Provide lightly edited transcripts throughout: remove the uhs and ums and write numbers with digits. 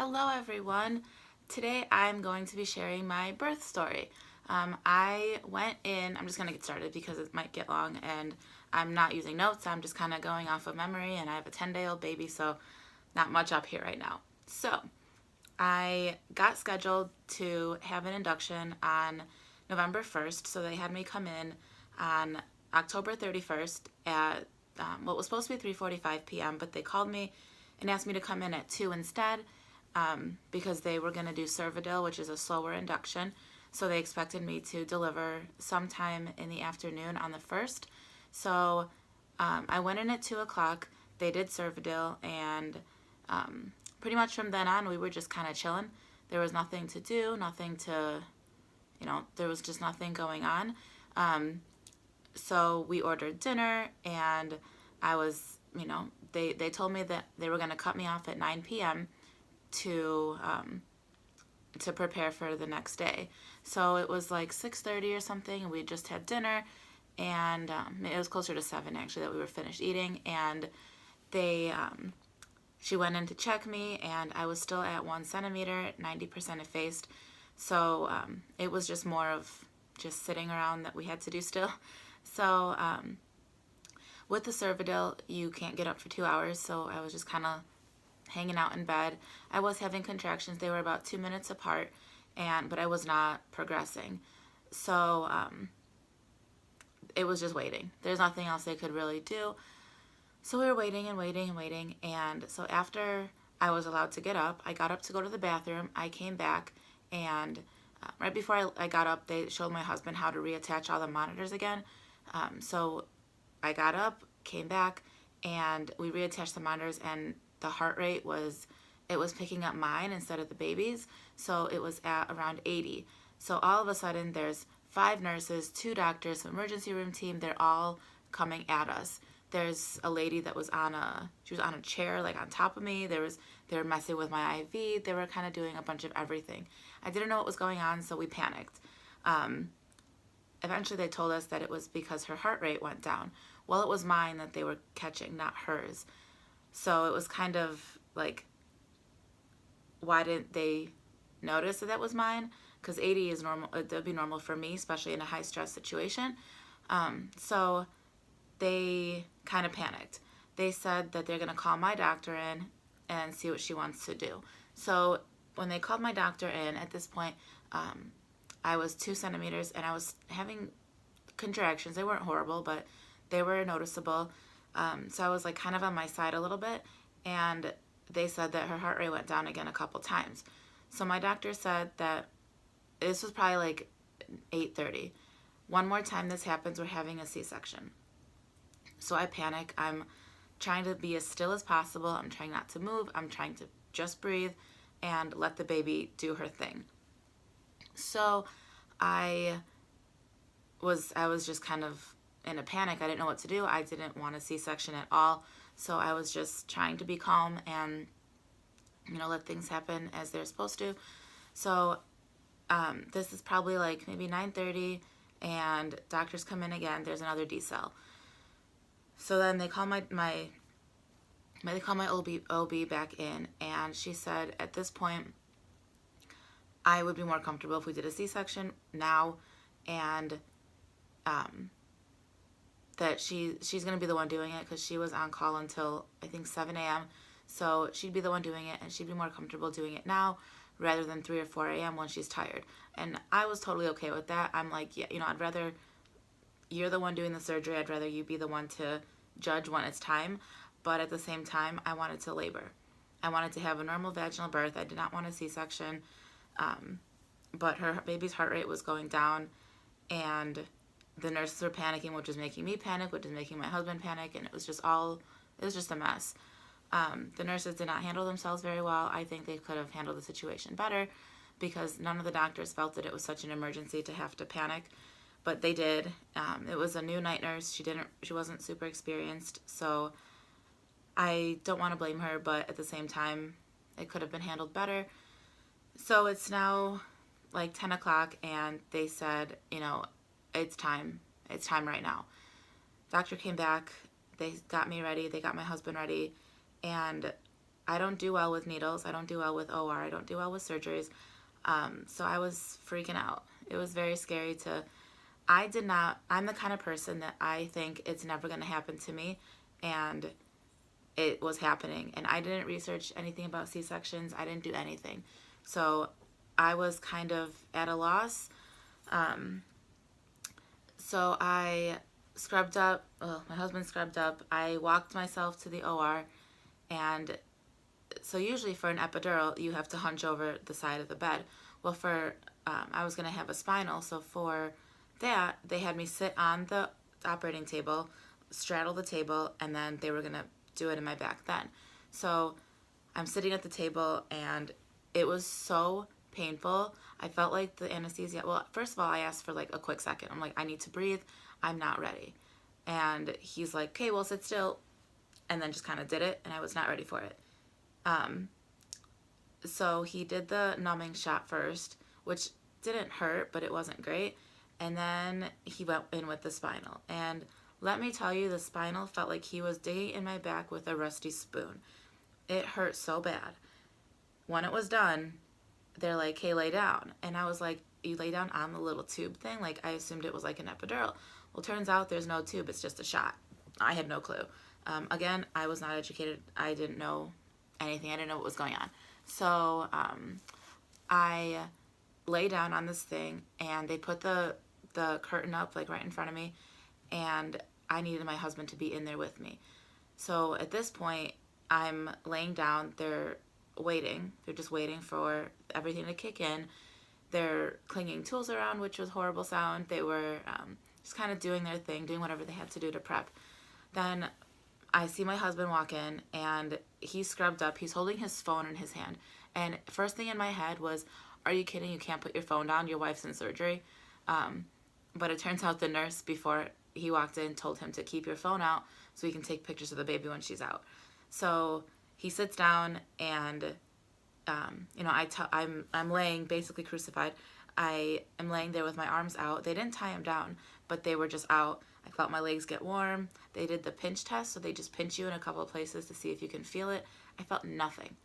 Hello everyone. Today I'm going to be sharing my birth story. I went in, I'm just going to get started because it might get long and I'm not using notes. I'm just kind of going off of memory, and I have a 10-day-old baby, so not much up here right now. So I got scheduled to have an induction on November 1st, so they had me come in on October 31st at what was supposed to be 3:45 p.m., but they called me and asked me to come in at 2 instead, because they were going to do Cervidil, which is a slower induction. So they expected me to deliver sometime in the afternoon on the 1st. So I went in at 2 o'clock. They did Cervidil, and pretty much from then on, we were just kind of chilling. There was nothing to do, there was just nothing going on. So we ordered dinner, and I was, they told me that they were going to cut me off at 9 p.m. to prepare for the next day. So it was like 6:30 or something, and we just had dinner, and it was closer to 7 actually that we were finished eating, and she went in to check me, and I was still at 1 centimeter, 90% effaced. So it was just more of just sitting around that we had to do still. So with the Cervidil, you can't get up for 2 hours, so I was just kind of hanging out in bed. I was having contractions. They were about 2 minutes apart, but I was not progressing. So it was just waiting. There's nothing else they could really do. So we were waiting and waiting and waiting. And so after I was allowed to get up, I got up to go to the bathroom. I came back, and right before I got up, they showed my husband how to reattach all the monitors again. So I got up, came back, and we reattached the monitors, and the heart rate was picking up mine instead of the baby's. So it was at around 80. So all of a sudden there's 5 nurses, 2 doctors, an emergency room team. They're all coming at us. There's a lady that was on a chair, like on top of me. They were messing with my IV. They were kind of doing a bunch of everything. I didn't know what was going on, so we panicked. Eventually they told us that it was because her heart rate went down. Well, it was mine that they were catching, not hers. So it was kind of like, why didn't they notice that that was mine? Because 80 is normal. It would be normal for me, especially in a high stress situation. So they kind of panicked. They said that they're going to call my doctor in and see what she wants to do. So when they called my doctor in, at this point, I was 2 centimeters, and I was having contractions. They weren't horrible, but they were noticeable. So I was like kind of on my side a little bit, and they said that her heart rate went down again a couple times. So my doctor said that this was probably like 8:30. One more time this happens, we're having a C-section. So I panic. I'm trying to be as still as possible. I'm trying not to move. I'm trying to just breathe and let the baby do her thing. So I was just kind of in a panic. I didn't know what to do. I didn't want a C-section at all. So I was just trying to be calm and, let things happen as they're supposed to. So this is probably like maybe 9:30, and doctors come in again. There's another decel. So then they call my OB back in, and she said at this point I would be more comfortable if we did a C-section now, and that she's going to be the one doing it because she was on call until I think 7 a.m. So she'd be the one doing it, and she'd be more comfortable doing it now rather than 3 or 4 a.m. when she's tired. And I was totally okay with that. I'm like, yeah, I'd rather you're the one doing the surgery. I'd rather you be the one to judge when it's time. But at the same time, I wanted to labor. I wanted to have a normal vaginal birth. I did not want a C-section. But her baby's heart rate was going down, and the nurses were panicking, which was making me panic, which is making my husband panic, and it was just a mess. The nurses did not handle themselves very well. I think they could have handled the situation better, because none of the doctors felt that it was such an emergency to have to panic, but they did. It was a new night nurse. She wasn't super experienced, so I don't want to blame her, but at the same time, it could have been handled better. So it's now like 10 o'clock, and they said, it's time right now. Doctor came back, they got me ready, they got my husband ready, and I don't do well with needles. I don't do well with OR. I don't do well with surgeries. So I was freaking out. It was very scary to, I'm the kind of person that I think it's never going to happen to me. And it was happening. And I didn't research anything about C-sections. I didn't do anything. So I was kind of at a loss. So I scrubbed up. Well, my husband scrubbed up. I walked myself to the OR. And so usually for an epidural, you have to hunch over the side of the bed. Well, I was going to have a spinal. So for that, they had me sit on the operating table, straddle the table, and then they were going to do it in my back then. So I'm sitting at the table, and it was so painful. I felt like the anesthesia. Well, first of all, I asked for like a quick second. I'm like, I need to breathe. I'm not ready. And he's like, okay, well, sit still. And then just kind of did it, and I was not ready for it. So he did the numbing shot first, which didn't hurt, but it wasn't great. And then he went in with the spinal. And let me tell you, the spinal felt like he was digging in my back with a rusty spoon. It hurt so bad. When it was done, they're like, hey, lay down. And I was like, you lay down on the little tube thing? Like, I assumed it was like an epidural. Well, turns out there's no tube. It's just a shot. I had no clue. Again, I was not educated. I didn't know anything. I didn't know what was going on. So I lay down on this thing, and they put the curtain up like right in front of me, and I needed my husband to be in there with me. So at this point, I'm laying down. They're waiting. They're just waiting for everything to kick in. They're clinging tools around, which was a horrible sound. They were just kind of doing their thing, doing whatever they had to do to prep. Then I see my husband walk in, and he's scrubbed up. He's holding his phone in his hand. And first thing in my head was, are you kidding? You can't put your phone down. Your wife's in surgery. But it turns out the nurse, before he walked in, told him to keep your phone out so he can take pictures of the baby when she's out. So he sits down, and, I'm laying basically crucified. I am laying there with my arms out. They didn't tie him down, but they were just out. I felt my legs get warm. They did the pinch test, so they just pinch you in a couple of places to see if you can feel it. I felt nothing.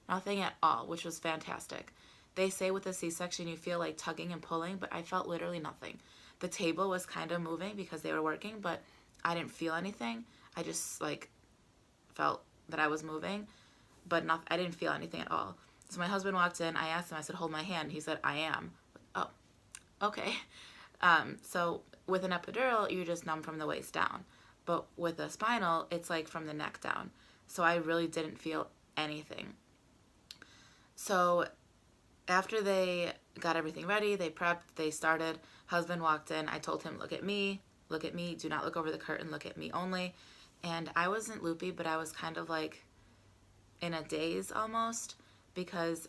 Nothing at all, which was fantastic. They say with a C-section you feel like tugging and pulling, but I felt literally nothing. The table was kind of moving because they were working, but I didn't feel anything. I just like felt that I was moving, but I didn't feel anything at all. So my husband walked in. I asked him, I said, hold my hand. He said, I am. Oh, okay. So with an epidural, you're just numb from the waist down. But with a spinal, it's like from the neck down. So I really didn't feel anything. So after they got everything ready, they prepped, they started, husband walked in. I told him, look at me, do not look over the curtain, look at me only. And I wasn't loopy, but I was kind of like in a daze almost, because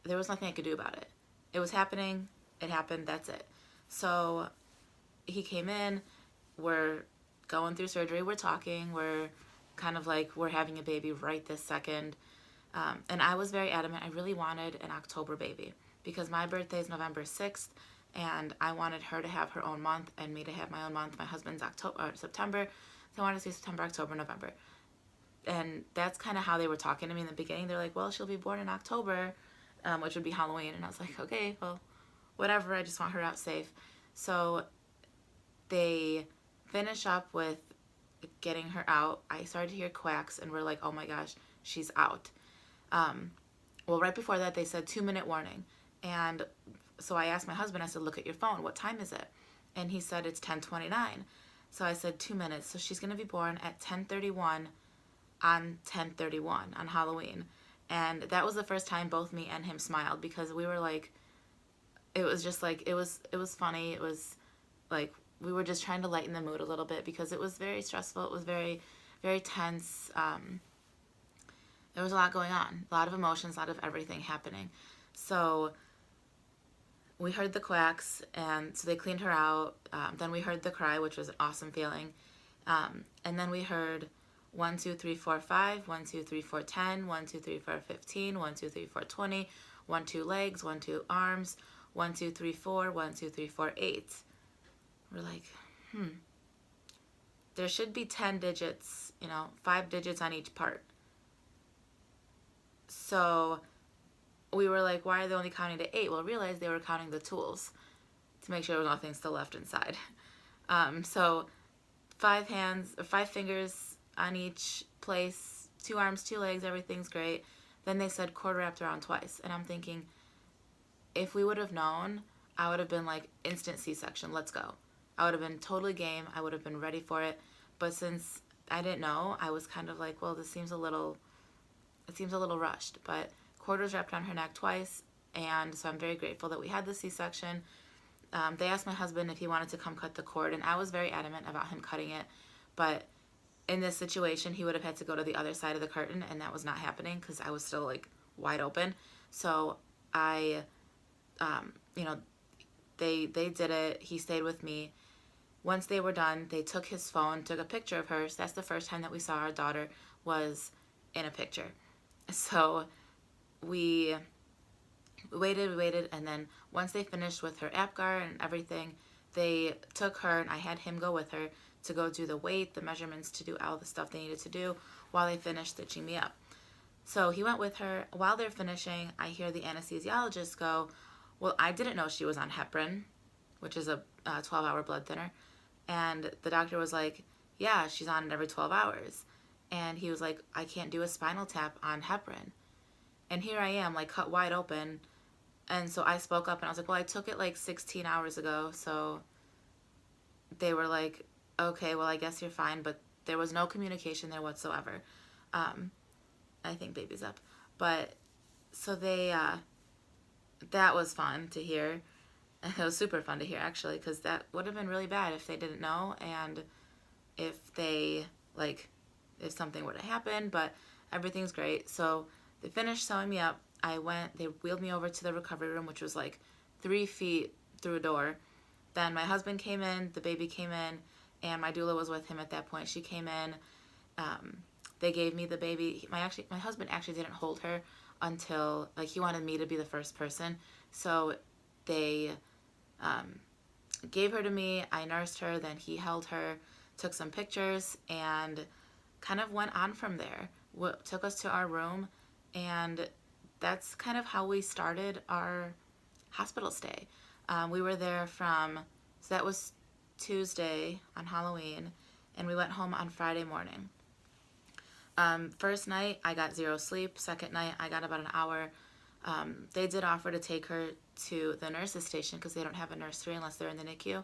there was nothing I could do about it. It was happening, it happened, that's it. So he came in, we're going through surgery, we're talking, we're kind of like, we're having a baby right this second. And I was very adamant. I really wanted an October baby because my birthday is November 6th, and I wanted her to have her own month and me to have my own month. My husband's September, so I wanted to see September, October, November. And that's kind of how they were talking to me in the beginning. They're like, well, she'll be born in October, which would be Halloween. And I was like, okay, well, whatever. I just want her out safe. So they finish up with getting her out. I started to hear quacks, and we're like, oh my gosh, she's out. Well, right before that, they said 2-minute warning. And so I asked my husband, I said, look at your phone. What time is it? And he said, it's 10:29. So I said, 2 minutes. So she's going to be born at 10:31 on 10:31 on Halloween. And that was the first time both me and him smiled, because we were like, it was just like, it was funny. It was like, we were just trying to lighten the mood a little bit because it was very stressful. It was very, very tense. There was a lot going on, a lot of emotions, a lot of everything happening. So we heard the quacks, and so they cleaned her out. Then we heard the cry, which was an awesome feeling. And then we heard 1, 2, 3, 4, 5, 1, 2, 3, 4, 10, 1, 2, 3, 4, 15, 1, 2, 3, 4, 20, 1, 2 legs, 1, 2 arms, 1, 2, 3, 4, 1, 2, 3, 4, 8. We're like, there should be 10 digits, 5 digits on each part. So we were like, why are they only counting to 8? Well, I realized they were counting the tools to make sure there was nothing still left inside. So 5 hands or 5 fingers on each place, 2 arms, 2 legs, everything's great. Then they said quarter wrapped around twice. And I'm thinking, if we would have known, I would have been like, instant C-section, let's go. I would have been totally game. I would have been ready for it. But since I didn't know, I was kind of like, well, it seems a little rushed. But quarters wrapped around her neck twice. And so I'm very grateful that we had the C-section. They asked my husband if he wanted to come cut the cord, and I was very adamant about him cutting it. But in this situation, he would have had to go to the other side of the curtain, and that was not happening because I was still like wide open. So I, you know, they did it. He stayed with me. Once they were done, they took his phone, took a picture of her. So that's the first time that we saw our daughter was in a picture. So we waited, and then once they finished with her APGAR and everything, they took her, and I had him go with her to go do the weight, the measurements, to do all the stuff they needed to do while they finished stitching me up. So he went with her. While they're finishing, I hear the anesthesiologist go, well, I didn't know she was on heparin, which is a 12-hour blood thinner. And the doctor was like, yeah, she's on it every 12 hours. And he was like, I can't do a spinal tap on heparin. And here I am, like, cut wide open. And so I spoke up, and I was like, well, I took it like 16 hours ago. So they were like, okay, well, I guess you're fine. But there was no communication there whatsoever. I think baby's up. But so they, that was fun to hear. It was super fun to hear, actually, because that would have been really bad if they didn't know, and if they, like, if something would have happened. But everything's great. So they finished sewing me up. They wheeled me over to the recovery room, which was like 3 feet through a door. Then my husband came in, the baby came in, and my doula was with him at that point. She came in. They gave me the baby. My husband actually didn't hold her until, like, he wanted me to be the first person. So they gave her to me. I nursed her. Then he held her, took some pictures, and kind of went on from there. Took us to our room, and that's kind of how we started our hospital stay. We were there so that was Tuesday on Halloween, and we went home on Friday morning. First night, I got 0 sleep. Second night, I got about an hour. They did offer to take her to the nurse's station because they don't have a nursery unless they're in the NICU.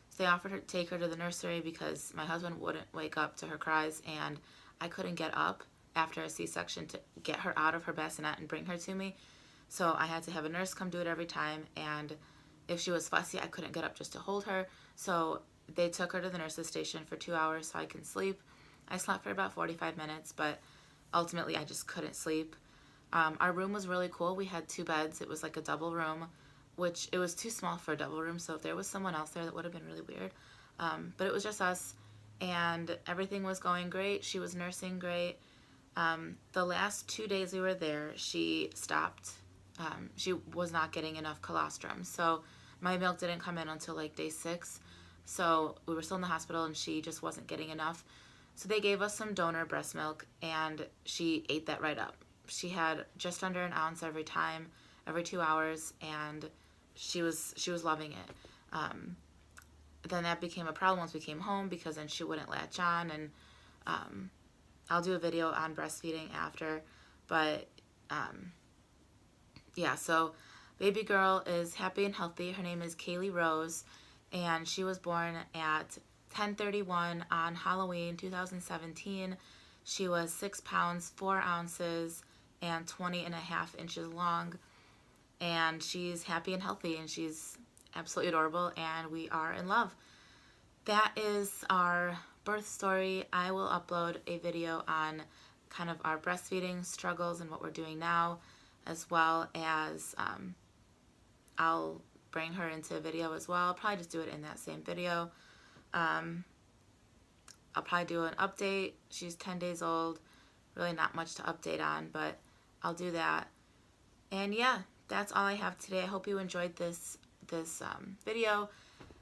So they offered to take her to the nursery because my husband wouldn't wake up to her cries, and I couldn't get up after a C-section to get her out of her bassinet and bring her to me. So I had to have a nurse come do it every time, and if she was fussy, I couldn't get up just to hold her. So they took her to the nurse's station for 2 hours so I can sleep. I slept for about 45 minutes, but ultimately I just couldn't sleep. Our room was really cool. We had 2 beds. It was like a double room, which it was too small for a double room, so if there was someone else there, that would have been really weird. But it was just us, and everything was going great. She was nursing great. The last 2 days we were there, she stopped. She was not getting enough colostrum, so my milk didn't come in until like day 6. So we were still in the hospital, and she just wasn't getting enough. So they gave us some donor breast milk, and she ate that right up. She had just under an ounce every 2 hours, and she was loving it. Then that became a problem once we came home because then she wouldn't latch on, and I'll do a video on breastfeeding after. But yeah, so baby girl is happy and healthy. Her name is Kaylee Rose, and she was born at 10:31 on Halloween 2017. She was 6 pounds 4 ounces and 20.5 inches long, and she's happy and healthy, and she's absolutely adorable, and we are in love. That is our birth story. I will upload a video on kind of our breastfeeding struggles and what we're doing now, as well as I'll bring her into a video as well. I'll probably just do it in that same video. I'll probably do an update. She's 10 days old. Really not much to update on, but I'll do that. And yeah, that's all I have today. I hope you enjoyed this video.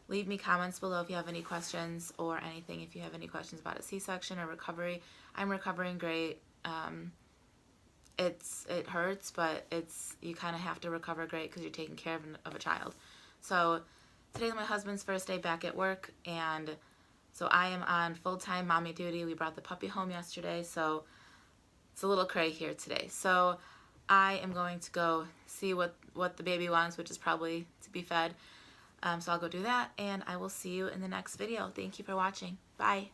Leave me comments below if you have any questions or anything. If you have any questions about a C-section or recovery, I'm recovering great. it hurts, but you kind of have to recover great because you're taking care of a child. So today's my husband's first day back at work, and so I am on full-time mommy duty. We brought the puppy home yesterday, so it's a little cray here today. So I am going to go see what the baby wants, which is probably to be fed. So I'll go do that, and I will see you in the next video. Thank you for watching. Bye.